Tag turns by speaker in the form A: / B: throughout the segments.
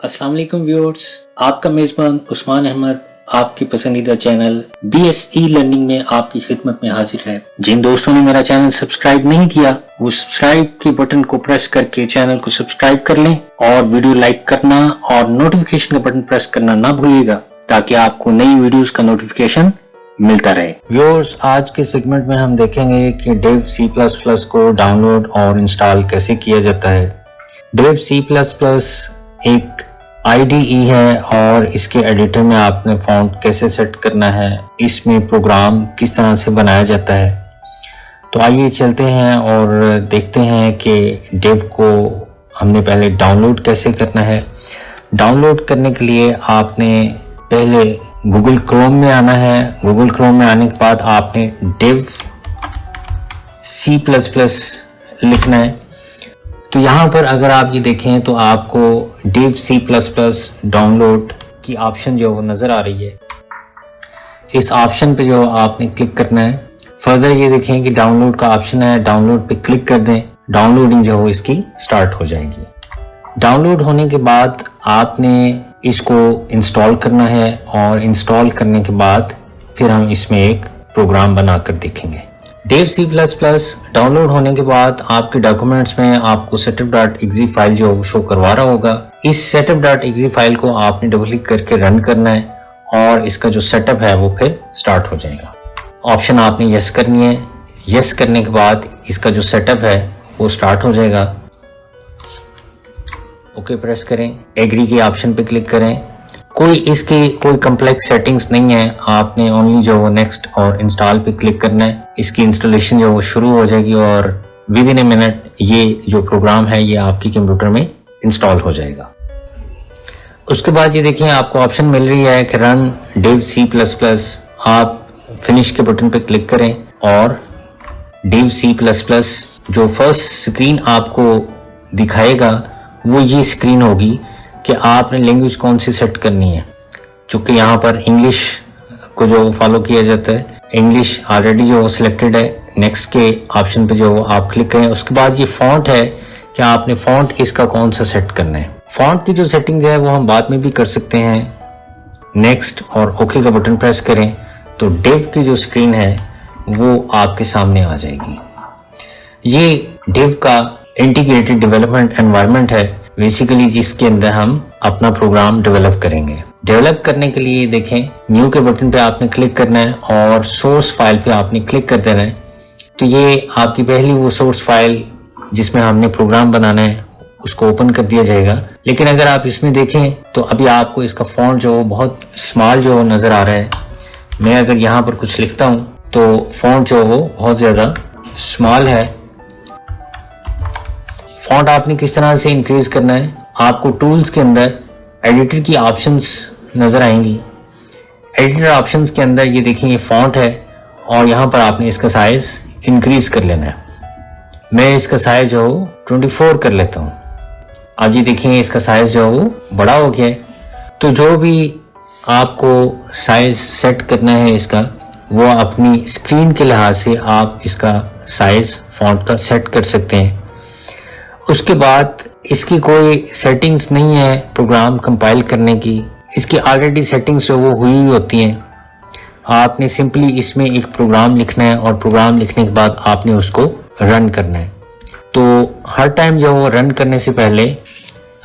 A: अस्सलाम वालेकुम व्यूअर्स, आपका मेज़बान उस्मान अहमद आपकी पसंदीदा चैनल BSE लर्निंग में आपकी खिदमत में हाजिर है। जिन दोस्तों ने मेरा चैनल सब्सक्राइब नहीं किया वो सब्सक्राइब के बटन को प्रेस करके चैनल को सब्सक्राइब कर लें और वीडियो लाइक करना और नोटिफिकेशन का बटन प्रेस करना ना भूलिएगा ताकि आपको नई वीडियोस का नोटिफिकेशन मिलता रहे। व्यूअर्स, आज के सेगमेंट में हम देखेंगे कि डेव C++ को डाउनलोड और इंस्टॉल कैसे किया जाता है। डेव C++ एक IDE है और इसके एडिटर में आपने फॉन्ट कैसे सेट करना है, इसमें प्रोग्राम किस तरह से बनाया जाता है। तो आइए चलते हैं और देखते हैं कि डेव को हमने पहले डाउनलोड कैसे करना है। डाउनलोड करने के लिए आपने पहले गूगल क्रोम में आना है। गूगल क्रोम में आने के बाद आपने डेव C++ लिखना है। तो यहाँ पर अगर आप ये देखें तो आपको डेव C++ डाउनलोड की ऑप्शन जो वो नज़र आ रही है। इस ऑप्शन पे जो आपने क्लिक करना है। फर्दर ये देखें कि डाउनलोड का ऑप्शन है, डाउनलोड पे क्लिक कर दें। डाउनलोडिंग जो हो इसकी स्टार्ट हो जाएगी। डाउनलोड होने के बाद आपने इसको इंस्टॉल करना है और इंस्टॉल करने के बाद फिर हम इसमें एक प्रोग्राम बनाकर देखेंगे। डेव C++ डाउनलोड होने के बाद आपके डॉक्यूमेंट्स में आपको setup.exe फाइल जो शो करवा रहा होगा। इस setup.exe फाइल को आपने डबल क्लिक करके रन करना है और इसका जो सेटअप है वो फिर स्टार्ट हो जाएगा। ऑप्शन आपने यस करनी है। यस करने के बाद इसका जो सेटअप है वो स्टार्ट हो जाएगा। ओके प्रेस करें, एग्री के ऑप्शन पे क्लिक करें। कोई कम्प्लेक्स सेटिंग्स नहीं है, आपने ओनली जो वो नेक्स्ट और इंस्टॉल पे क्लिक करना है। इसकी इंस्टॉलेशन जो वो शुरू हो जाएगी और विद इन ए मिनट ये जो प्रोग्राम है ये आपके कंप्यूटर में इंस्टॉल हो जाएगा। उसके बाद ये देखिए आपको ऑप्शन मिल रही है कि रन डेव C++। आप फिनिश के बटन पे क्लिक करें और डेव C++ जो फर्स्ट स्क्रीन आपको दिखाएगा वो ये स्क्रीन होगी कि आपने लैंग्वेज कौन सी सेट करनी है। चूंकि यहाँ पर इंग्लिश को जो फॉलो किया जाता है, इंग्लिश ऑलरेडी जो सिलेक्टेड है। नेक्स्ट के ऑप्शन पे जो आप क्लिक करें। उसके बाद ये फॉन्ट है कि आपने फॉन्ट इसका कौन सा सेट करना है। फॉन्ट की जो सेटिंग्स है वो हम बाद में भी कर सकते हैं। नेक्स्ट और ओके का बटन प्रेस करें तो डेव की जो स्क्रीन है वो आपके सामने आ जाएगी। ये डेव का इंटीग्रेटेड डेवलपमेंट एनवायरनमेंट है बेसिकली, जिसके अंदर हम अपना प्रोग्राम डेवलप करेंगे। डेवलप करने के लिए देखें न्यू के बटन पे आपने क्लिक करना है और सोर्स फाइल पे आपने क्लिक कर देना है। तो ये आपकी पहली वो सोर्स फाइल जिसमें हमने प्रोग्राम बनाना है उसको ओपन कर दिया जाएगा। लेकिन अगर आप इसमें देखें तो अभी आपको इसका फॉन्ट जो बहुत स्मॉल जो नजर आ रहा है। मैं अगर यहाँ पर कुछ लिखता हूँ तो फॉन्ट जो वो बहुत ज्यादा स्मॉल है। फॉन्ट आपने किस तरह से इंक्रीज करना है, आपको टूल्स के अंदर एडिटर की ऑप्शंस नजर आएंगी। एडिटर ऑप्शंस के अंदर ये देखिए ये फॉन्ट है और यहाँ पर आपने इसका साइज इंक्रीज कर लेना है। मैं इसका साइज जो 24 कर लेता हूँ। अब ये देखिए इसका साइज जो वो बड़ा हो गया है। तो जो भी आपको साइज सेट करना है इसका वो अपनी स्क्रीन के लिहाज से आप इसका साइज फॉन्ट का सेट कर सकते हैं। उसके बाद इसकी कोई सेटिंग्स नहीं है प्रोग्राम कंपाइल करने की। इसकी ऑलरेडी सेटिंग्स जो वो हुई होती हैं। आपने सिंपली इसमें एक प्रोग्राम लिखना है और प्रोग्राम लिखने के बाद आपने उसको रन करना है। तो हर टाइम जो वो रन करने से पहले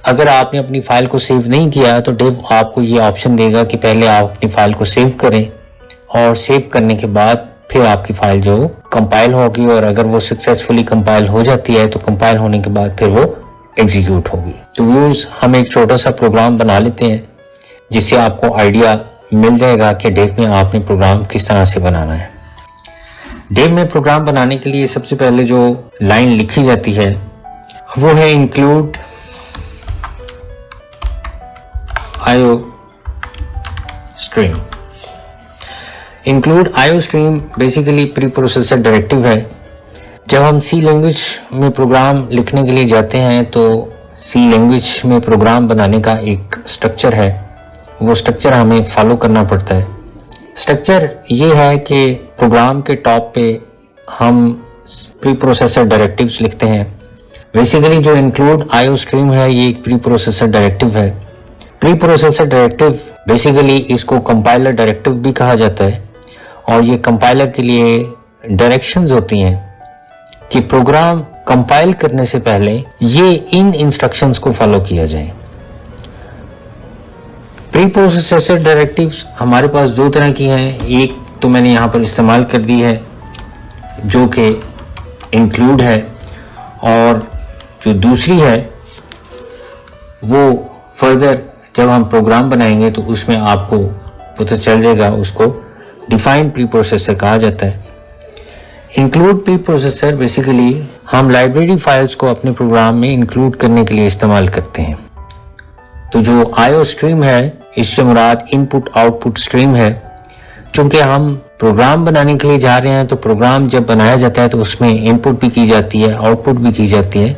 A: अगर आपने अपनी फाइल को सेव नहीं किया तो डेव आपको ये ऑप्शन देगा कि पहले आप अपनी फाइल को सेव करें और सेव करने के बाद फिर आपकी फाइल जो कंपाइल होगी और अगर वो सक्सेसफुली कंपाइल हो जाती है तो कंपाइल होने के बाद फिर वो एग्जीक्यूट होगी। तो व्यूअर्स, हम एक छोटा सा प्रोग्राम बना लेते हैं जिससे आपको आइडिया मिल जाएगा कि डेव में आपने प्रोग्राम किस तरह से बनाना है। डेव में प्रोग्राम बनाने के लिए सबसे पहले जो लाइन लिखी जाती है वो है include IO stream. Include IO stream basically pre processor directive है। जब हम C लैंग्वेज में प्रोग्राम लिखने के लिए जाते हैं तो C लैंग्वेज में प्रोग्राम बनाने का एक स्ट्रक्चर है, वो स्ट्रक्चर हमें फॉलो करना पड़ता है। स्ट्रक्चर ये है कि प्रोग्राम के टॉप पे हम प्री प्रोसेसर डायरेक्टिव्स लिखते हैं। बेसिकली जो इंक्लूड IO स्ट्रीम है ये एक प्री प्रोसेसर डायरेक्टिव है प्री प्रोसेसर डायरेक्टिव बेसिकली इसको कंपाइलर डायरेक्टिव भी कहा जाता है और ये कंपाइलर के लिए डायरेक्शंस होती हैं कि प्रोग्राम कंपाइल करने से पहले ये इन इंस्ट्रक्शंस को फॉलो किया जाए। प्री प्रोसेसर डायरेक्टिव्स हमारे पास दो तरह की हैं, एक तो मैंने यहाँ पर इस्तेमाल कर दी है जो कि इंक्लूड है, और जो दूसरी है वो फर्दर जब हम प्रोग्राम बनाएंगे तो उसमें आपको पता चल जाएगा, उसको डिफाइंड प्री प्रोसेसर कहा जाता है। इंक्लूड प्री प्रोसेसर बेसिकली हम लाइब्रेरी फाइल्स को अपने प्रोग्राम में इंक्लूड करने के लिए इस्तेमाल करते हैं। तो जो आईओ स्ट्रीम है, इससे मुराद इनपुट आउटपुट स्ट्रीम है। चूंकि हम प्रोग्राम बनाने के लिए जा रहे हैं तो प्रोग्राम जब बनाया जाता है तो उसमें इनपुट भी की जाती है, आउटपुट भी की जाती है।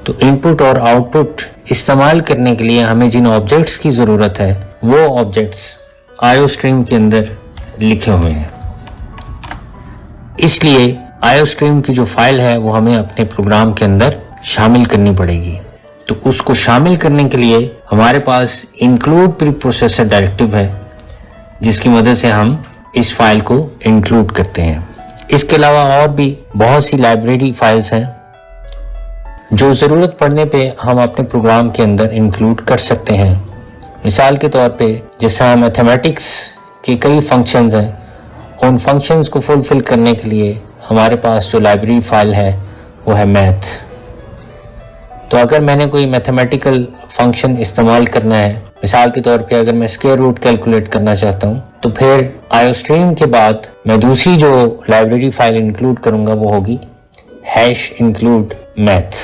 A: तो इनपुट और आउटपुट इस्तेमाल करने के लिए हमें जिन ऑब्जेक्ट्स की ज़रूरत है वो ऑब्जेक्ट्स आईओ स्ट्रीम के अंदर लिखे हुए हैं। इसलिए आईओ स्ट्रीम की जो फाइल है वो हमें अपने प्रोग्राम के अंदर शामिल करनी पड़ेगी। तो उसको शामिल करने के लिए हमारे पास इंक्लूड प्री प्रोसेसर डायरेक्टिव है जिसकी मदद से हम इस फाइल को इंक्लूड करते हैं। इसके अलावा और भी बहुत सी लाइब्रेरी फाइल्स हैं जो ज़रूरत पड़ने पे हम अपने प्रोग्राम के अंदर इंक्लूड कर सकते हैं। मिसाल के तौर पे जैसा मैथमेटिक्स के कई फंक्शंस हैं, उन फंक्शंस को फुलफिल करने के लिए हमारे पास जो लाइब्रेरी फाइल है वो है मैथ। तो अगर मैंने कोई मैथमेटिकल फंक्शन इस्तेमाल करना है, मिसाल के तौर पे अगर मैं स्क्वायर रूट कैलकुलेट करना चाहता हूँ, तो फिर आईओ स्ट्रीम के बाद मैं दूसरी जो लाइब्रेरी फाइल इंक्लूड करूँगा वो होगी #include math।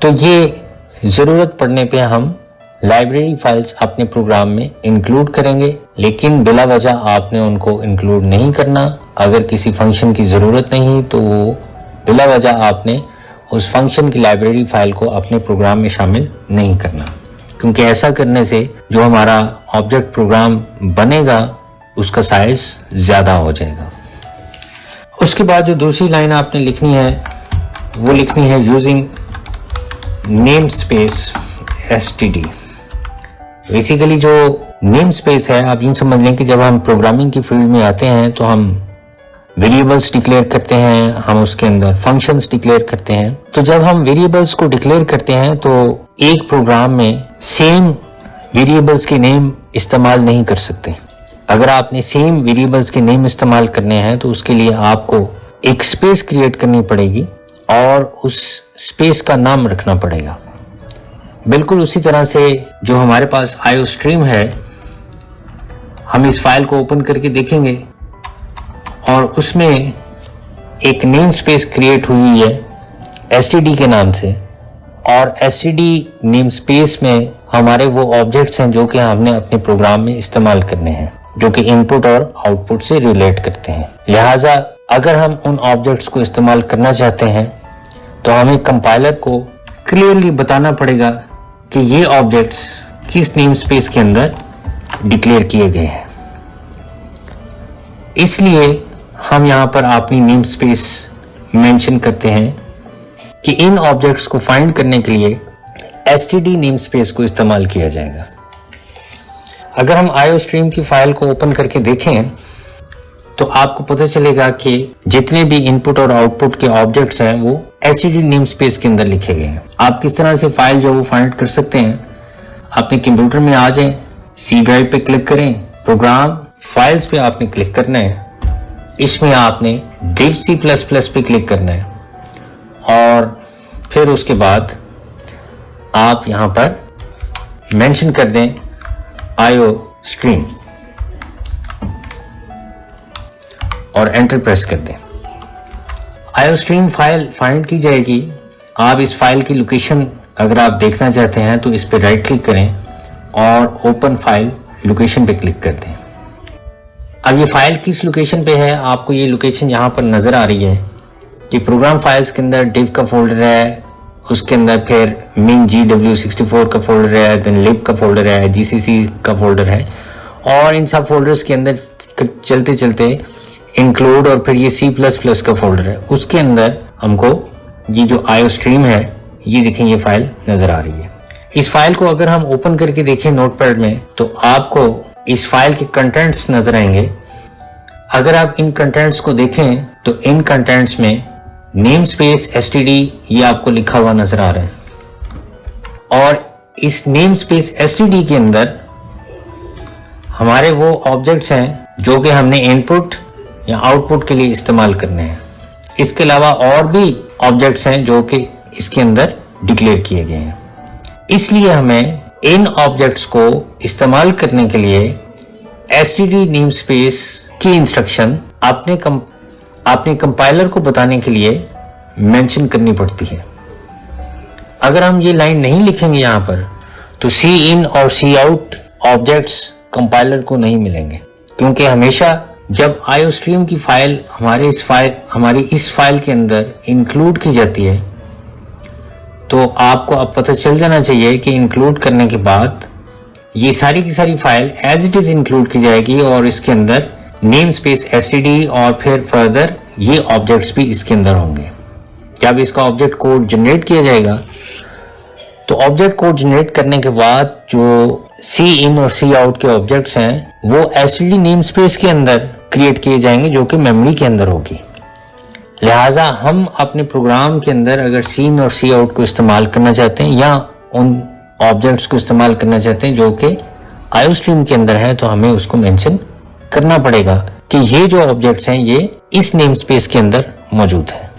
A: तो ये ज़रूरत पड़ने पे हम लाइब्रेरी फाइल्स अपने प्रोग्राम में इंक्लूड करेंगे, लेकिन बिला वजह आपने उनको इंक्लूड नहीं करना। अगर किसी फंक्शन की ज़रूरत नहीं तो बिला वजह आपने उस फंक्शन की लाइब्रेरी फाइल को अपने प्रोग्राम में शामिल नहीं करना, क्योंकि ऐसा करने से जो हमारा ऑब्जेक्ट प्रोग्राम बनेगा उसका साइज ज़्यादा हो जाएगा। उसके बाद जो दूसरी लाइन आपने लिखनी है वो लिखनी है using name space std। Basically जो नेम स्पेस है, आप यूं समझ लें कि जब हम प्रोग्रामिंग की फील्ड में आते हैं तो हम वेरिएबल्स डिक्लेयर करते हैं, हम उसके अंदर फंक्शंस डिक्लेयर करते हैं। तो जब हम वेरिएबल्स को डिक्लेयर करते हैं तो एक प्रोग्राम में सेम वेरिएबल्स के नेम इस्तेमाल नहीं कर सकते। अगर आपने सेम वेरिएबल्स के नेम इस्तेमाल करने हैं तो उसके लिए आपको एक स्पेस क्रिएट करनी पड़ेगी और उस स्पेस का नाम रखना पड़ेगा। बिल्कुल उसी तरह से जो हमारे पास आईओ स्ट्रीम है, हम इस फाइल को ओपन करके देखेंगे और उसमें एक नेम स्पेस क्रिएट हुई है std के नाम से, और std नेम स्पेस में हमारे वो ऑब्जेक्ट्स हैं जो कि हमने अपने प्रोग्राम में इस्तेमाल करने हैं, जो कि इनपुट और आउटपुट से रिलेट करते हैं। लिहाजा अगर हम उन ऑब्जेक्ट्स को इस्तेमाल करना चाहते हैं तो हमें कंपाइलर को क्लियरली बताना पड़ेगा कि ये ऑब्जेक्ट्स किस नेम स्पेस के अंदर डिक्लेयर किए गए हैं। इसलिए हम यहाँ पर अपनी नेम स्पेस मेंशन करते हैं कि इन ऑब्जेक्ट्स को फाइंड करने के लिए std नेम स्पेस को इस्तेमाल किया जाएगा। अगर हम आईओ स्ट्रीम की फाइल को ओपन करके देखें तो आपको पता चलेगा कि जितने भी इनपुट और आउटपुट के ऑब्जेक्ट्स हैं वो std नेम स्पेस के अंदर लिखे गए हैं। आप किस तरह से फाइल जो वो फाइंड कर सकते हैं, अपने कंप्यूटर में आ जाएं, सी ड्राइव पे क्लिक करें, प्रोग्राम फाइल्स पे आपने क्लिक करना है, इसमें आपने div C++ पे क्लिक करना है और फिर उसके बाद आप यहां पर मेंशन कर दें आईओ स्ट्रीम और एंटर प्रेस कर दें। आईओ स्ट्रीम फाइल फाइंड की जाएगी। आप इस फाइल की लोकेशन अगर आप देखना चाहते हैं तो इस पर राइट क्लिक करें और ओपन फाइल लोकेशन पे क्लिक कर दें। अब ये फाइल किस लोकेशन पे है, आपको ये लोकेशन यहाँ पर नजर आ रही है कि प्रोग्राम फाइल्स के अंदर div का फोल्डर है, उसके अंदर फिर min GW64 का फोल्डर है, देन lib का फोल्डर है, gcc का फोल्डर है, और इन सब फोल्डर्स के अंदर चलते चलते इंक्लूड और फिर ये C++ का फोल्डर है, उसके अंदर हमको ये जो आईओ स्ट्रीम है, ये देखें ये फाइल नजर आ रही है। इस फाइल को अगर हम ओपन करके देखें नोटपैड में तो आपको इस फाइल के कंटेंट्स नजर आएंगे। अगर आप इन कंटेंट्स को देखें तो इन कंटेंट्स में नेम स्पेस std ये आपको लिखा हुआ नजर आ रहा है और इस नेम स्पेस std के अंदर हमारे वो ऑब्जेक्ट्स हैं जो कि हमने इनपुट या आउटपुट के लिए इस्तेमाल करने हैं। इसके अलावा और भी ऑब्जेक्ट्स हैं जो कि इसके अंदर डिक्लेयर किए गए हैं। इसलिए हमें इन ऑब्जेक्ट्स को इस्तेमाल करने के लिए std नेमस्पेस की इंस्ट्रक्शन अपने कंपाइलर को बताने के लिए मेंशन करनी पड़ती है। अगर हम ये लाइन नहीं लिखेंगे यहाँ पर तो सी इन और सी आउट ऑब्जेक्ट्स कंपाइलर को नहीं मिलेंगे, क्योंकि हमेशा जब आईओस्ट्रीम की फाइल हमारी इस फाइल के अंदर इंक्लूड की जाती है तो आपको अब पता चल जाना चाहिए कि इंक्लूड करने के बाद ये सारी की सारी file as it is include की जाएगी और इसके अंदर नेम स्पेस std और फिर फर्दर ये ऑब्जेक्ट्स भी इसके अंदर होंगे। जब इसका ऑब्जेक्ट कोड जनरेट किया जाएगा तो ऑब्जेक्ट कोड जनरेट करने के बाद जो सी इन और सी आउट के ऑब्जेक्ट्स हैं वो std नेम स्पेस के अंदर क्रिएट किए जाएंगे जो कि मेमोरी के अंदर होगी। लिहाजा हम अपने प्रोग्राम के अंदर अगर सी इन और सी आउट को इस्तेमाल करना चाहते हैं या उन ऑब्जेक्ट्स को इस्तेमाल करना चाहते हैं जो कि आईओस्ट्रीम के अंदर है तो हमें उसको मेंशन करना पड़ेगा कि ये जो ऑब्जेक्ट्स हैं ये इस नेम स्पेस के अंदर मौजूद है।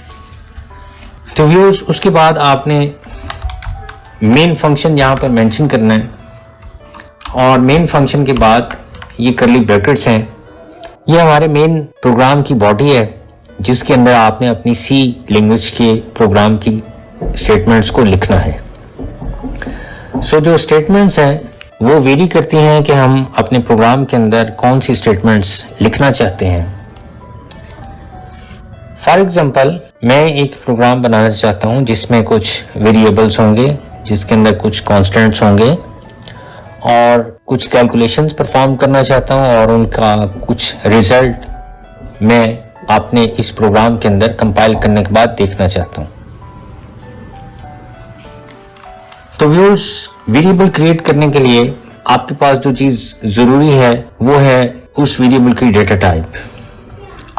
A: तो व्यूअर्स, उसके बाद आपने मेन फंक्शन यहाँ पर मेंशन करना है और मेन फंक्शन के बाद ये करली ब्रैकेट्स हैं, ये हमारे मेन प्रोग्राम की बॉडी है जिसके अंदर आपने अपनी सी लैंग्वेज के प्रोग्राम की स्टेटमेंट्स को लिखना है। सो जो स्टेटमेंट्स हैं वो वेरी करती हैं कि हम अपने प्रोग्राम के अंदर कौन सी स्टेटमेंट्स लिखना चाहते हैं। फॉर एग्जांपल, मैं एक प्रोग्राम बनाना चाहता हूं जिसमें कुछ वेरिएबल्स होंगे, जिसके अंदर कुछ कॉन्स्टेंट्स होंगे और कुछ कैलकुलेशंस परफॉर्म करना चाहता हूं और उनका कुछ रिजल्ट मैं अपने इस प्रोग्राम के अंदर कंपाइल करने के बाद देखना चाहता हूं। तो व्यूअर्स, वेरिएबल क्रिएट करने के लिए आपके पास जो चीज जरूरी है वो है उस वेरिएबल की डेटा टाइप।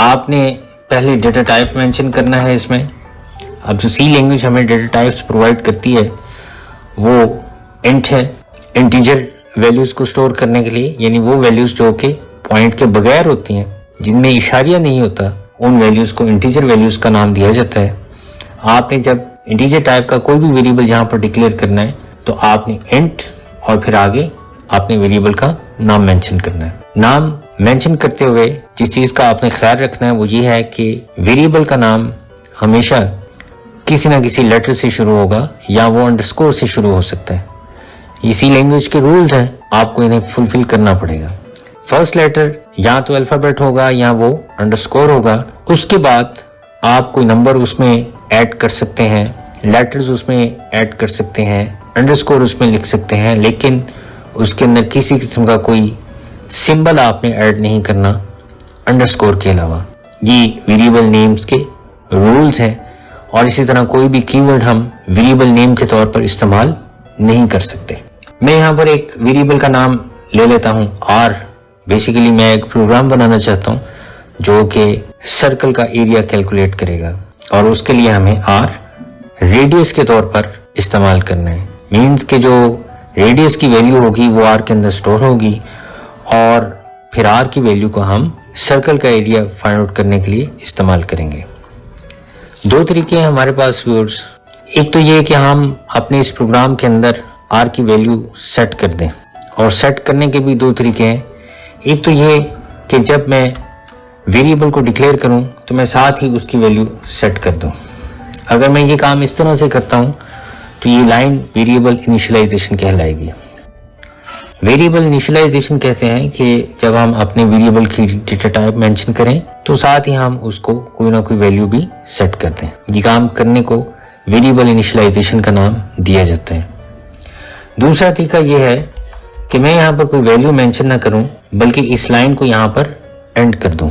A: आपने पहले डेटा टाइप मेंशन करना है इसमें। अब जो सी लैंग्वेज हमें डेटा टाइप्स प्रोवाइड करती है वो इंट है, इंटीजर वैल्यूज को स्टोर करने के लिए, यानी वो वैल्यूज जो कि पॉइंट के बगैर होती हैं, जिनमें इशारिया नहीं होता, उन वैल्यूज को इंटीजर वैल्यूज का नाम दिया जाता है। आपने जब इंटीजर टाइप का कोई भी वेरिएबल यहाँ पर डिक्लेयर करना है तो आपने इंट और फिर आगे आपने वेरिएबल का नाम मेंशन करना है। नाम मेंशन करते हुए जिस चीज का आपने ख्याल रखना है वो ये है कि वेरिएबल का नाम हमेशा किसी ना किसी लेटर से शुरू होगा या वो अंडरस्कोर से शुरू हो सकता है। ये सी लैंग्वेज के रूल्स हैं, आपको इन्हें फुलफिल करना पड़ेगा। फर्स्ट लेटर या तो अल्फाबेट होगा या वो अंडरस्कोर होगा। उसके बाद आप कोई नंबर उसमें ऐड कर सकते हैं, लेटर्स उसमें ऐड कर सकते हैं, अंडरस्कोर उसमें लिख सकते हैं, लेकिन उसके अंदर किसी किस्म का कोई सिंबल आपने ऐड नहीं करना अंडरस्कोर के अलावा। ये वेरिएबल नेम्स के रूल्स हैं और इसी तरह कोई भी कीवर्ड हम वेरिएबल नेम के तौर पर इस्तेमाल नहीं कर सकते। मैं यहाँ पर एक वेरिएबल का नाम ले लेता हूँ R। बेसिकली मैं एक प्रोग्राम बनाना चाहता हूँ जो कि सर्कल का एरिया कैलकुलेट करेगा और उसके लिए हमें R रेडियस के तौर पर इस्तेमाल करना है। मीन्स के जो रेडियस की वैल्यू होगी वो R के अंदर स्टोर होगी और फिर R की वैल्यू को हम सर्कल का एरिया फाइंड आउट करने के लिए इस्तेमाल करेंगे। दो तरीके हैं हमारे पास व्यूअर्स। एक तो ये कि हम अपने इस प्रोग्राम के अंदर R की वैल्यू सेट कर दें, और सेट करने के भी दो तरीके हैं। एक तो ये कि जब मैं वेरिएबल को डिक्लेयर करूं तो मैं साथ ही उसकी वैल्यू सेट कर दूं। अगर मैं ये काम इस तरह से करता हूं तो ये लाइन वेरिएबल इनिशियलाइजेशन कहलाएगी। वेरिएबल इनिशियलाइजेशन कहते हैं कि जब हम अपने वेरिएबल की डेटा टाइप मेंशन करें तो साथ ही हम उसको कोई ना कोई वैल्यू भी सेट कर दें। ये काम करने को वेरिएबल इनिशियलाइजेशन का नाम दिया जाता है। दूसरा तरीका यह है कि मैं यहाँ पर कोई वैल्यू मेंशन ना करूं बल्कि इस लाइन को यहाँ पर एंड कर दूं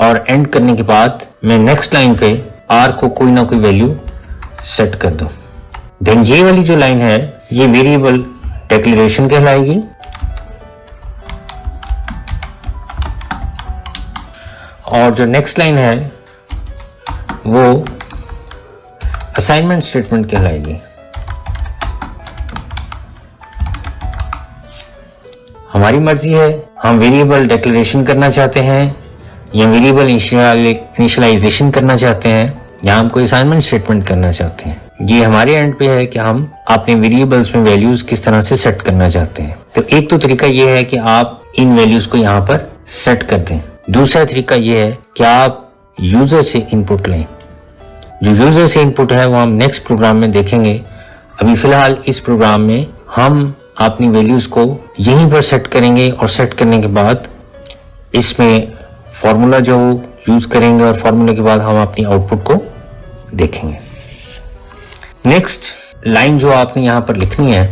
A: और एंड करने के बाद मैं नेक्स्ट लाइन पे R को कोई ना कोई वैल्यू सेट कर दूं। देन ये वाली जो लाइन है ये वेरिएबल डिक्लेरेशन कहलाएगी। और जो नेक्स्ट लाइन है वो असाइनमेंट स्टेटमेंट कहलाएगी। हमारी मर्जी है, हम वेरिएबल डिक्लेरेशन करना चाहते हैं या वेरिएबल इनिशियलाइजेशन करना चाहते हैं या हम कोई असाइनमेंट स्टेटमेंट करना चाहते हैं। ये हमारे एंड पे है कि हम अपने वेरिएबल्स में वैल्यूज किस तरह से सेट करना चाहते हैं। तो एक तो तरीका ये है कि आप इन वैल्यूज को यहाँ पर सेट कर दें। दूसरा तरीका ये है कि आप यूजर से इनपुट लें। जो यूजर से इनपुट है वो हम नेक्स्ट प्रोग्राम में देखेंगे। अभी फिलहाल इस प्रोग्राम में हम अपनी वैल्यूज को यहीं पर सेट करेंगे और सेट करने के बाद इसमें फॉर्मूला जो यूज करेंगे और फॉर्मूले के बाद हम अपनी आउटपुट को देखेंगे। नेक्स्ट लाइन जो आपने यहाँ पर लिखनी है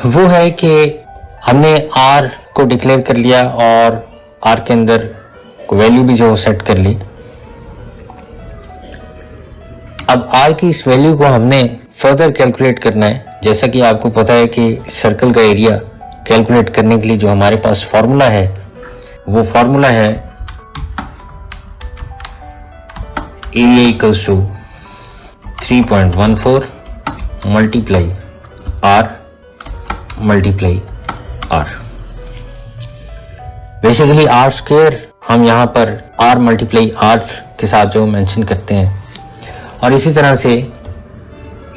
A: वो है कि हमने R को डिक्लेयर कर लिया और R के अंदर को वैल्यू भी जो सेट कर ली। अब R की इस वैल्यू को हमने फर्दर कैलकुलेट करना है। जैसा कि आपको पता है कि सर्कल का एरिया कैलकुलेट करने के लिए जो हमारे पास फॉर्मूला है वो फॉर्मूला है area equals to 3.14 multiply R multiply R। Basically R square हम यहाँ पर R मल्टीप्लाई R के साथ जो मेंशन करते हैं। और इसी तरह से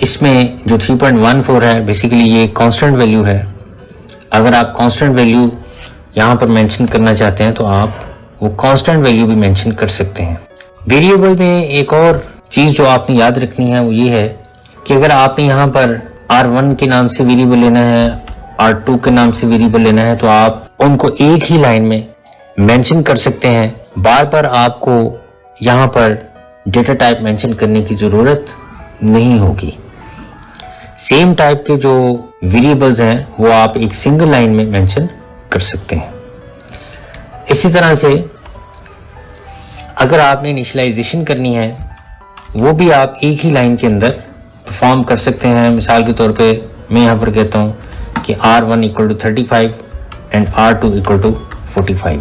A: इसमें जो 3.14 है बेसिकली ये कांस्टेंट वैल्यू है। अगर आप कांस्टेंट वैल्यू यहाँ पर मेंशन करना चाहते हैं तो आप वो कांस्टेंट वैल्यू भी मेंशन कर सकते हैं। वेरिएबल में एक और चीज जो आपने याद रखनी है वो ये है कि अगर आपने यहाँ पर R1 के नाम से वेरिएबल लेना है, R2 के नाम से वेरिएबल लेना है तो आप उनको एक ही लाइन में मेंशन कर सकते हैं। बार बार आपको यहाँ पर डेटा टाइप मेंशन करने की जरूरत नहीं होगी। सेम टाइप के जो वेरिएबल्स हैं वो आप एक सिंगल लाइन में मेंशन कर सकते हैं। इसी तरह से अगर आपने इनिशियलाइजेशन करनी है वो भी आप एक ही लाइन के अंदर परफॉर्म कर सकते हैं। मिसाल के तौर पे मैं यहाँ पर कहता हूँ कि R1 equal to 35 and R2 equal to 45।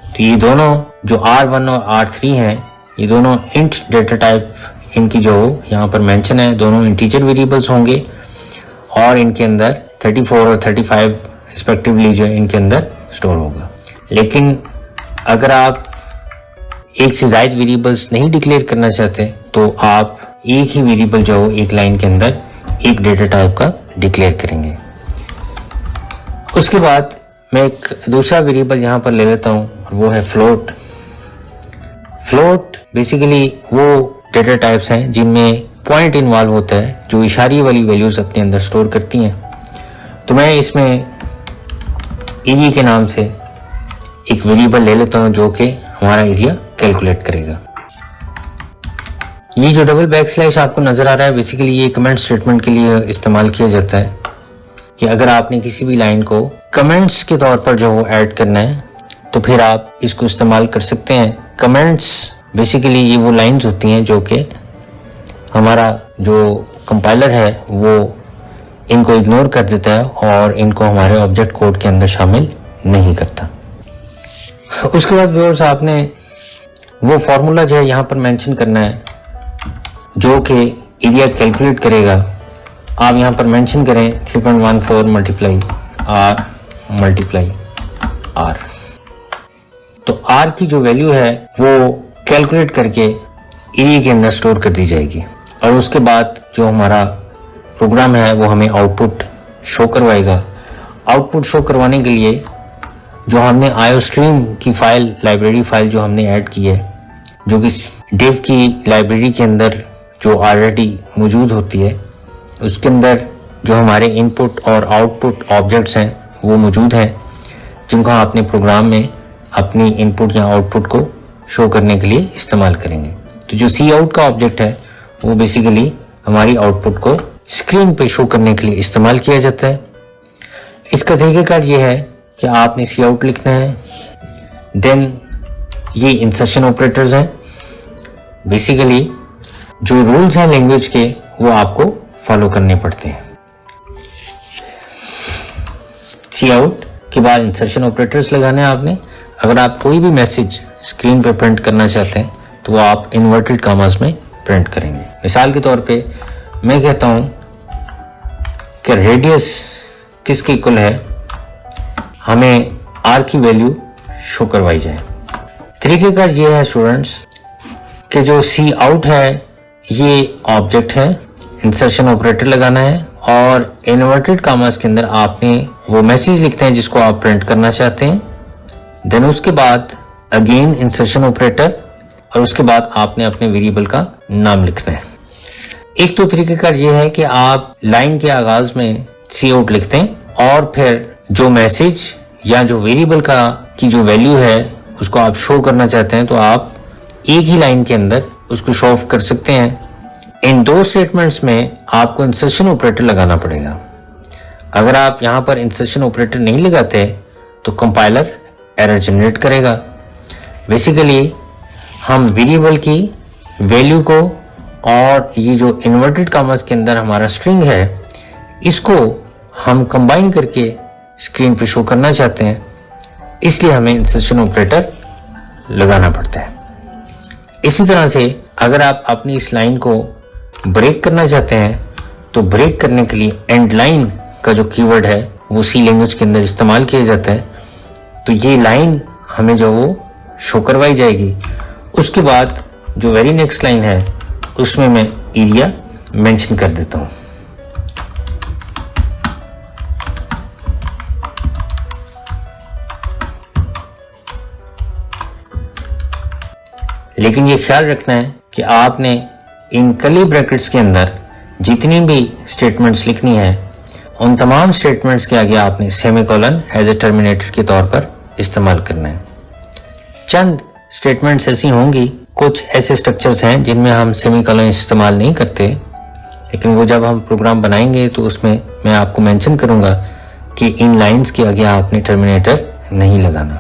A: तो ये दोनों जो R1 और R3 हैं ये दोनों इंट डेटा टाइप इनकी जो यहाँ पर मेंशन है, दोनों इंटीजर वेरिएबल्स होंगे और इनके अंदर 34 और 35 रिस्पेक्टिवली जो इनके अंदर स्टोर होगा। लेकिन अगर आप एक से ज्यादा वेरिएबल्स नहीं डिक्लेयर करना चाहते तो आप एक ही वेरिएबल जो एक लाइन के अंदर एक डेटा टाइप का डिक्लेयर करेंगे। उसके बाद मैं एक दूसरा वेरिएबल यहाँ पर ले लेता हूँ और वो है फ्लोट। फ्लोट बेसिकली वो डेटा टाइप्स हैं जिनमें पॉइंट इन्वॉल्व होता है जो इशारे वाली वैल्यूज अपने अंदर स्टोर करती हैं। तो मैं इसमें एरिया के नाम से एक वेरिएबल ले लेता हूं जो कि हमारा एरिया कैलकुलेट करेगा। ये जो डबल बैक स्लैश आपको नजर आ रहा है बेसिकली ये कमेंट स्टेटमेंट के लिए इस्तेमाल किया जाता है कि अगर आपने किसी भी लाइन को कमेंट्स के तौर पर जो ऐड करना है तो फिर आप इसको इस्तेमाल कर सकते हैं। कमेंट्स बेसिकली ये वो लाइंस होती हैं जो कि हमारा जो कंपाइलर है वो इनको इग्नोर कर देता है और इनको हमारे ऑब्जेक्ट कोड के अंदर शामिल नहीं करता। उसके बाद व्यूअर्स आपने वो फॉर्मूला जो है यहाँ पर मेंशन करना है जो कि एरिया कैलकुलेट करेगा। आप यहाँ पर मेंशन करें 3.14 मल्टीप्लाई R मल्टीप्लाई R। तो R की जो वैल्यू है वो कैलकुलेट करके एरिया के अंदर स्टोर कर दी जाएगी और उसके बाद जो हमारा प्रोग्राम है वो हमें आउटपुट शो करवाएगा। आउटपुट शो करवाने के लिए जो हमने आईओस्ट्रीम की फाइल लाइब्रेरी फाइल जो हमने ऐड की है जो कि डिव की लाइब्रेरी के अंदर जो ऑलरेडी मौजूद होती है उसके अंदर जो हमारे इनपुट और आउटपुट ऑब्जेक्ट्स हैं वो मौजूद हैं जिनको हम अपने प्रोग्राम में अपनी इनपुट या आउटपुट को शो करने के लिए इस्तेमाल करेंगे। तो जो सी आउट का ऑब्जेक्ट है वो बेसिकली हमारी आउटपुट को स्क्रीन पे शो करने के लिए इस्तेमाल किया जाता है। इसका तरीकाकार ये है कि आपने सी आउट लिखना है, देन ये इंसर्शन ऑपरेटर्स हैं। बेसिकली जो रूल्स हैं लैंग्वेज के वो आपको फॉलो करने पड़ते हैं। सी आउट के बाद इंसर्शन ऑपरेटर्स लगाने हैं आपने। अगर आप कोई भी मैसेज स्क्रीन पे प्रिंट करना चाहते हैं तो वो आप इन्वर्टेड कॉमास में प्रिंट करेंगे। मिसाल के तौर पे मैं कहता हूं कि रेडियस किसके इक्वल है, हमें आर की वैल्यू शो करवाई जाए। तरीकेकार ये है स्टूडेंट्स कि जो सी आउट है ये ऑब्जेक्ट है, इंसर्शन ऑपरेटर लगाना है और इन्वर्टेड कॉमास के अंदर आपने वो मैसेज लिखते हैं जिसको आप प्रिंट करना चाहते हैं। देन उसके बाद अगेन इंसर्शन ऑपरेटर और उसके बाद आपने अपने वेरिएबल का नाम लिखना है। एक तो तरीकेकार ये है कि आप लाइन के आगाज में सी आउट लिखते हैं और फिर जो मैसेज या जो वेरिएबल का की जो वैल्यू है उसको आप शो करना चाहते हैं तो आप एक ही लाइन के अंदर उसको शो ऑफ कर सकते हैं। इन दो स्टेटमेंट्स में आपको इंसर्शन ऑपरेटर लगाना पड़ेगा। अगर आप यहां पर इंसर्शन ऑपरेटर नहीं लगाते तो कंपाइलर एरर जनरेट करेगा। बेसिकली हम वेरिएबल की वैल्यू को और ये जो इन्वर्टेड कॉमास के अंदर हमारा स्ट्रिंग है इसको हम कंबाइन करके स्क्रीन पे शो करना चाहते हैं, इसलिए हमें इंसर्शन ऑपरेटर लगाना पड़ता है। इसी तरह से अगर आप अपनी इस लाइन को ब्रेक करना चाहते हैं तो ब्रेक करने के लिए एंड लाइन का जो कीवर्ड है वो सी लैंग्वेज के अंदर इस्तेमाल किया जाता है। तो ये लाइन हमें जो वो शो करवाई जाएगी। उसके बाद जो वेरी नेक्स्ट लाइन है उसमें मैं एरिया मेंशन कर देता हूं। लेकिन ये ख्याल रखना है कि आपने इन कर्ली ब्रैकेट्स के अंदर जितनी भी स्टेटमेंट्स लिखनी है उन तमाम स्टेटमेंट्स के आगे आपने सेमीकोलन एज ए टर्मिनेटर के तौर पर इस्तेमाल करना है। चंद स्टेटमेंट्स ऐसी होंगी, कुछ ऐसे स्ट्रक्चर्स हैं जिनमें हम सेमीकोलन इस्तेमाल नहीं करते, लेकिन वो जब हम प्रोग्राम बनाएंगे तो उसमें मैं आपको मेंशन करूंगा कि इन लाइंस के आगे आपने टर्मिनेटर नहीं लगाना।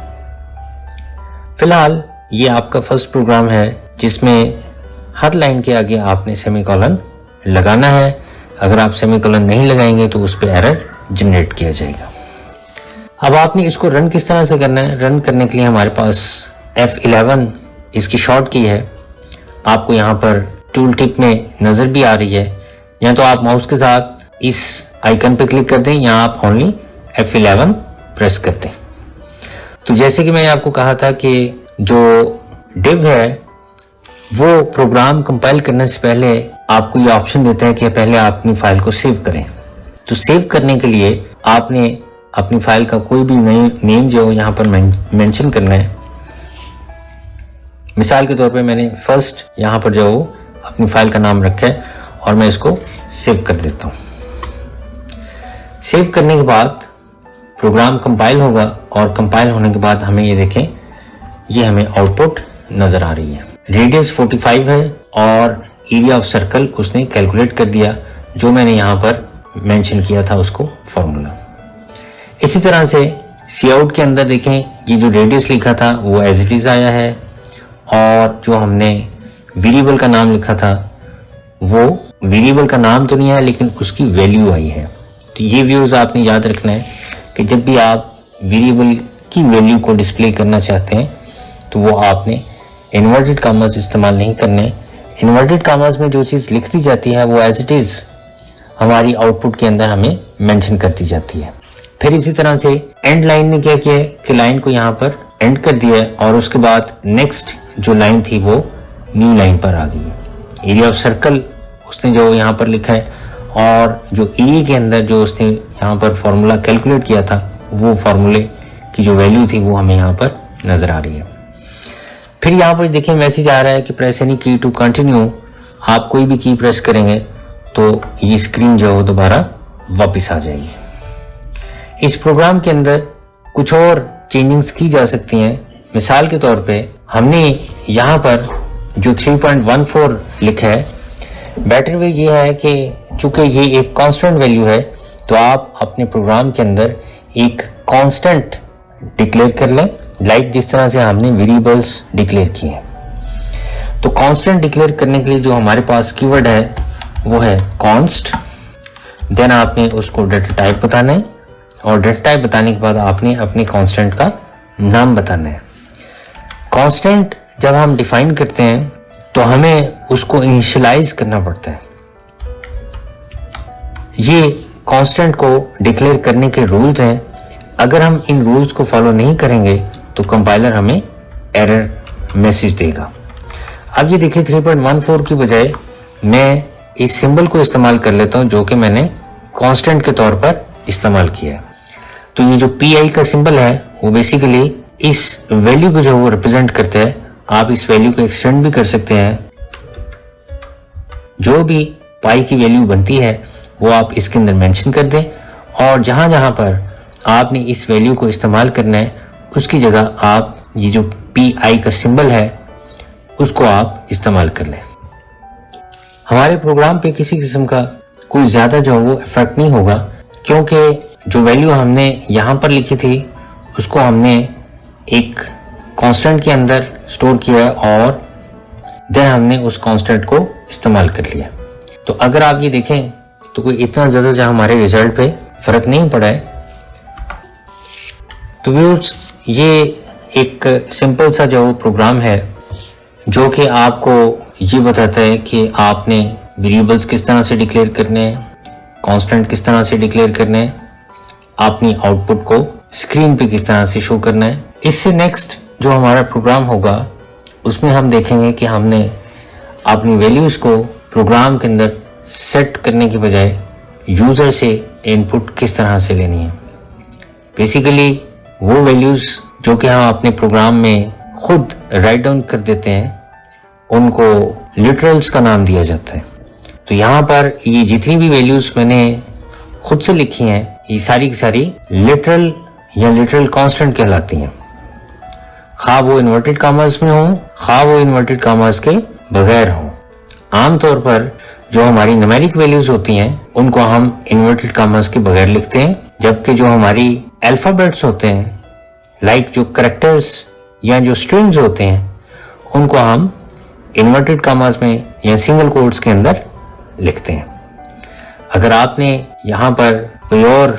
A: फिलहाल ये आपका फर्स्ट प्रोग्राम है जिसमें हर लाइन के आगे आपने सेमीकोलन लगाना है। अगर आप सेमीकोलन नहीं लगाएंगे तो उस पर एरर जनरेट किया जाएगा। अब आपने इसको रन किस तरह से करना है? रन करने के लिए हमारे पास F11 इसकी शॉर्ट की है, आपको यहाँ पर टूल टिप में नजर भी आ रही है। या तो आप माउस के साथ इस आइकन पे क्लिक कर दें या आप ओनली F11 प्रेस कर दें। तो जैसे कि मैंने आपको कहा था कि जो डिव है वो प्रोग्राम कंपाइल करने से पहले आपको ये ऑप्शन देता है कि पहले आप अपनी फाइल को सेव करें। तो सेव करने के लिए आपने अपनी फाइल का कोई भी नेम जो यहाँ पर मेंशन करना है। मिसाल के तौर पे मैंने फर्स्ट यहाँ पर जो अपनी फाइल का नाम रखा है और मैं इसको सेव कर देता हूँ। सेव करने के बाद प्रोग्राम कंपाइल होगा और कंपाइल होने के बाद हमें ये देखें, ये हमें आउटपुट नजर आ रही है। रेडियस 45 है और एरिया ऑफ सर्कल उसने कैलकुलेट कर दिया जो मैंने यहाँ पर मेंशन किया था उसको फॉर्मूला। इसी तरह से सी आउट के अंदर देखें, ये जो रेडियस लिखा था वो एज इट इज आया है और जो हमने वेरिएबल का नाम लिखा था वो वेरिएबल का नाम तो नहीं है लेकिन उसकी वैल्यू आई है। तो ये व्यूज आपने याद रखना है कि जब भी आप वेरिएबल की वैल्यू को डिस्प्ले करना चाहते हैं तो वो आपने इन्वर्टेड कॉमास इस्तेमाल नहीं करने। इन्वर्टेड कॉमास में जो चीज़ लिख दी जाती है वो एज इट इज़ हमारी आउटपुट के अंदर हमें मेंशन कर दी जाती है। फिर इसी तरह से एंड लाइन ने क्या किया कि लाइन को यहाँ पर एंड कर दिया और उसके बाद नेक्स्ट जो लाइन थी वो न्यू लाइन पर आ गई। एरिया ऑफ सर्कल उसने जो यहाँ पर लिखा है और जो एरिया के अंदर जो उसने यहाँ पर फॉर्मूला कैलकुलेट किया था वो फॉर्मूले की जो वैल्यू थी वो हमें यहाँ पर नजर आ रही है। फिर यहाँ पर देखिए मैसेज आ रहा है कि प्रेस एनी की टू कंटिन्यू। आप कोई भी की प्रेस करेंगे तो ये स्क्रीन जो है दोबारा वापस आ जाएगी। इस प्रोग्राम के अंदर कुछ और चेंजिंग्स की जा सकती हैं। मिसाल के तौर पे हमने यहाँ पर जो 3.14 लिखा है, बेटर वे ये है कि चूंकि ये एक कांस्टेंट वैल्यू है तो आप अपने प्रोग्राम के अंदर एक कांस्टेंट डिक्लेयर कर लें, लाइक जिस तरह से हमने वेरिएबल्स डिक्लेयर किए हैं। तो कांस्टेंट डिक्लेयर करने के लिए जो हमारे पास कीवर्ड है वो है कॉन्स्ट देन आपने उसको डेटा टाइप बताना है और डेटा टाइप बताने के बाद आपने अपने कांस्टेंट का नाम बताना है। कांस्टेंट जब हम डिफाइन करते हैं तो हमें उसको इनिशियलाइज करना पड़ता है। ये कांस्टेंट को डिक्लेयर करने के रूल्स हैं। अगर हम इन रूल्स को फॉलो नहीं करेंगे तो कंपाइलर हमें एरर मैसेज देगा। अब ये देखिए 3.14 की बजाय मैं इस सिंबल को इस्तेमाल कर लेता हूं जो कि मैंने कांस्टेंट के तौर पर इस्तेमाल किया है। तो ये जो PI का सिंबल है वो बेसिकली इस वैल्यू को जो वो रिप्रेजेंट करते हैं। आप इस वैल्यू को एक्सटेंड भी कर सकते हैं। जो भी पाई की वैल्यू बनती है वो आप इसके अंदर मेंशन कर दें और जहां जहां पर आपने इस वैल्यू को इस्तेमाल करना है उसकी जगह आप ये जो PI का सिंबल है उसको आप इस्तेमाल कर लें। हमारे प्रोग्राम पे किसी किस्म का कोई ज्यादा जो वो इफेक्ट नहीं होगा क्योंकि जो वैल्यू हमने यहाँ पर लिखी थी उसको हमने एक कांस्टेंट के अंदर स्टोर किया और देन हमने उस कांस्टेंट को इस्तेमाल कर लिया। तो अगर आप ये देखें तो कोई इतना ज्यादा जो हमारे रिजल्ट पे फर्क नहीं पड़ा है। तो व्यूअर्स ये एक सिंपल सा जो प्रोग्राम है जो कि आपको ये बताता है कि आपने वेरिएबल्स किस तरह से डिक्लेयर करने हैं, कांस्टेंट किस तरह से डिक्लेयर करने हैं, अपनी आउटपुट को स्क्रीन पे किस तरह से शो करना है। इससे नेक्स्ट जो हमारा प्रोग्राम होगा उसमें हम देखेंगे कि हमने अपनी वैल्यूज को प्रोग्राम के अंदर सेट करने की बजाय यूजर से इनपुट किस तरह से लेनी है। बेसिकली वो वैल्यूज जो कि हम अपने प्रोग्राम में खुद राइट डाउन कर देते हैं उनको लिटरल्स का नाम दिया जाता है। तो यहाँ पर ये जितनी भी वैल्यूज मैंने खुद से लिखी हैं ये सारी की सारी लिटरल या लिटरल कांस्टेंट कहलाती हैं। खा वो इन्वर्टेड कामास में हो, खा वो इन्वर्टेड कामास के बगैर हो। आमतौर पर जो हमारी न्यूमेरिक वैल्यूज होती हैं उनको हम इन्वर्टेड कामास के बगैर लिखते हैं, जबकि जो हमारी अल्फाबेट्स होते हैं लाइक जो कैरेक्टर्स या जो स्ट्रिंग्स होते हैं उनको हम इन्वर्टेड कामास में या सिंगल कोट्स के अंदर लिखते हैं। अगर आपने यहाँ पर कोई और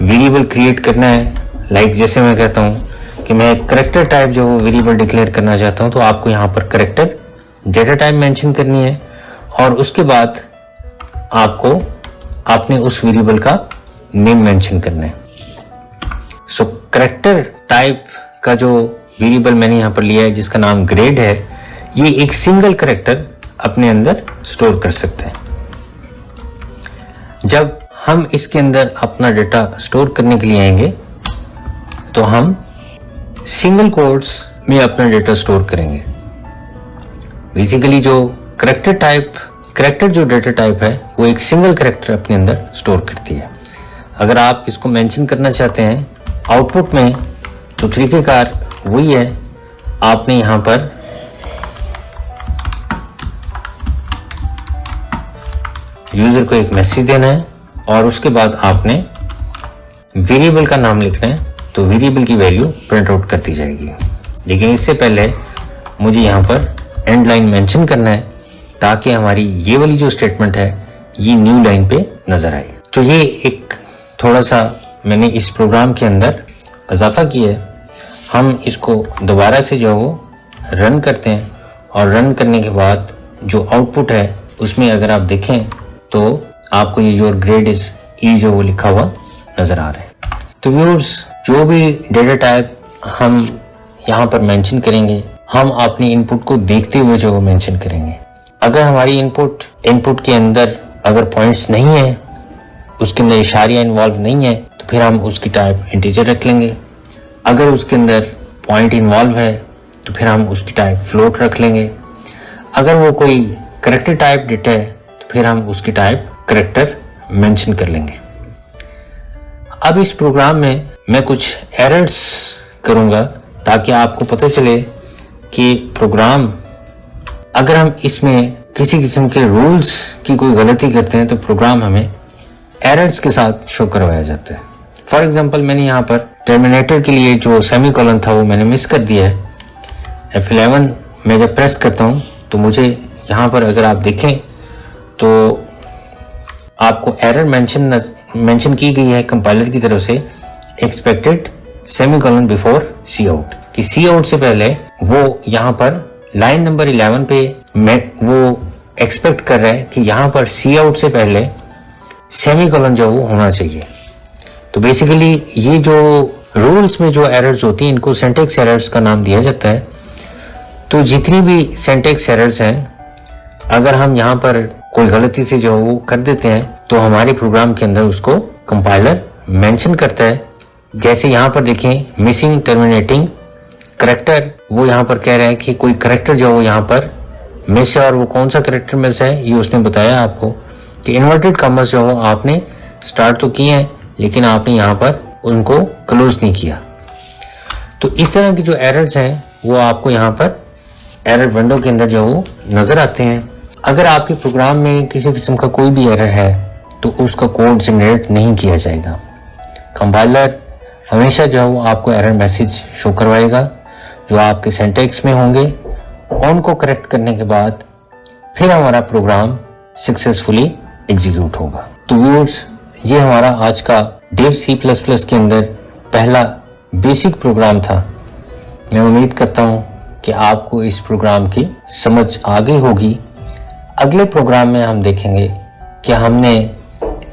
A: वेरिएबल क्रिएट करना है, लाइक जैसे मैं कहता हूँ कि मैं कैरेक्टर टाइप जो वेरिएबल डिक्लेयर करना चाहता हूँ, तो आपको यहाँ पर कैरेक्टर डेटा टाइप मेंशन करनी है और उसके बाद आपको आपने उस वेरिएबल का नेम मेंशन करना है। सो कैरेक्टर टाइप का जो वेरिएबल मैंने यहाँ पर लिया है जिसका नाम ग्रेड है, ये एक सिंगल कैरेक्टर अपने अंदर स्टोर कर सकते हैं। जब हम इसके अंदर अपना डेटा स्टोर करने के लिए आएंगे तो हम सिंगल कोट्स में अपना डेटा स्टोर करेंगे। बेसिकली जो कैरेक्टर जो डेटा टाइप है वो एक सिंगल कैरेक्टर अपने अंदर स्टोर करती है। अगर आप इसको मेंशन करना चाहते हैं आउटपुट में तो तरीकेकार वही है, आपने यहाँ पर यूजर को एक मैसेज देना है और उसके बाद आपने वेरिएबल का नाम लिखना है, तो वेरिएबल की वैल्यू प्रिंट आउट कर दी जाएगी। लेकिन इससे पहले मुझे यहाँ पर एंड लाइन मेंशन करना है ताकि हमारी ये वाली जो स्टेटमेंट है ये न्यू लाइन पे नजर आए। तो ये एक थोड़ा सा मैंने इस प्रोग्राम के अंदर इजाफा किया है। हम इसको दोबारा से जो वो रन करते हैं और रन करने के बाद जो आउटपुट है उसमें अगर आप देखें तो आपको ये योर ग्रेड इज ई जो वो लिखा हुआ नजर आ रहा है। तो व्यूअर्स जो भी डेटा टाइप हम यहाँ पर मेंशन करेंगे हम अपनी इनपुट को देखते हुए जो वो मेंशन करेंगे। अगर हमारी इनपुट के अंदर अगर पॉइंट्स नहीं है, उसके अंदर इशारिया इन्वॉल्व नहीं है, तो फिर हम उसकी टाइप इंटीजर रख लेंगे। अगर उसके अंदर पॉइंट इन्वॉल्व है तो फिर हम उसकी टाइप फ्लोट रख लेंगे। अगर वो कोई कैरेक्टर टाइप डेटा है तो फिर हम उसकी टाइप कैरेक्टर मेंशन कर लेंगे। अब इस प्रोग्राम में मैं कुछ एरर्स करूंगा ताकि आपको पता चले कि प्रोग्राम अगर हम इसमें किसी किस्म के रूल्स की कोई गलती करते हैं तो प्रोग्राम हमें एरर्स के साथ शो करवाया जाता है। फॉर एग्जांपल मैंने यहाँ पर टर्मिनेटर के लिए जो सेमीकोलन था वो मैंने मिस कर दिया है। F11 मैं जब प्रेस करता हूँ तो मुझे यहाँ पर अगर आप देखें तो आपको एरर मेंशन की गई है कंपाइलर की तरफ से, एक्सपेक्टेड सेमीकोलन बिफोर सी आउट, कि सी आउट से पहले वो यहाँ पर लाइन नंबर 11 पे वो एक्सपेक्ट कर रहा है कि यहाँ पर सी आउट से पहले सेमीकोलन जो वो होना चाहिए। तो बेसिकली ये जो रूल्स में जो एरर्स होती हैं इनको सिंटैक्स एरर्स का नाम दिया जाता है। तो जितनी भी सिंटैक्स एरर्स हैं, अगर हम यहाँ पर कोई गलती से जो वो कर देते हैं तो हमारे प्रोग्राम के अंदर उसको कंपाइलर मेंशन करता है। जैसे यहाँ पर देखें मिसिंग टर्मिनेटिंग करेक्टर, वो यहाँ पर कह रहा है कि कोई करेक्टर जो वो यहाँ पर मिस है, और वो कौन सा करेक्टर मिस है ये उसने बताया आपको कि इन्वर्टेड कॉमर्स जो हो आपने स्टार्ट तो किए हैं लेकिन आपने यहाँ पर उनको क्लोज नहीं किया। तो इस तरह की जो एरर्स हैं वो आपको यहाँ पर एरर विंडो के अंदर जो वो नजर आते हैं। अगर आपके प्रोग्राम में किसी किस्म का कोई भी एरर है तो उसका कोड जनरेट नहीं किया जाएगा। कंपाइलर हमेशा जो है वो आपको एरर मैसेज शो करवाएगा जो आपके सिंटैक्स में होंगे। उनको करेक्ट करने के बाद फिर हमारा प्रोग्राम सक्सेसफुली एग्जीक्यूट होगा। तो व्यूअर्स, ये हमारा आज का डेव C++ के अंदर पहला बेसिक प्रोग्राम था। मैं उम्मीद करता हूँ कि आपको इस प्रोग्राम की समझ आ गई होगी। अगले प्रोग्राम में हम देखेंगे कि हमने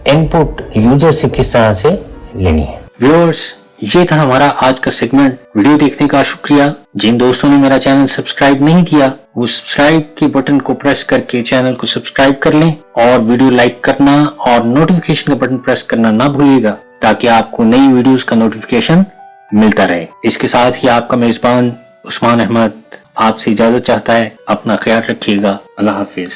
A: इनपुट यूजर से किस तरह से लेनी है। व्यूअर्स, ये था हमारा आज का सेगमेंट। वीडियो देखने का शुक्रिया। जिन दोस्तों ने मेरा चैनल सब्सक्राइब नहीं किया वो सब्सक्राइब के बटन को प्रेस करके चैनल को सब्सक्राइब कर लें और वीडियो लाइक करना और नोटिफिकेशन का बटन प्रेस करना ना भूलिएगा ताकि आपको नई वीडियोस का नोटिफिकेशन मिलता रहे। इसके साथ ही आपका मेजबान उस्मान अहमद आपसे इजाजत चाहता है। अपना ख्याल रखिएगा। अल्लाह हाफिज।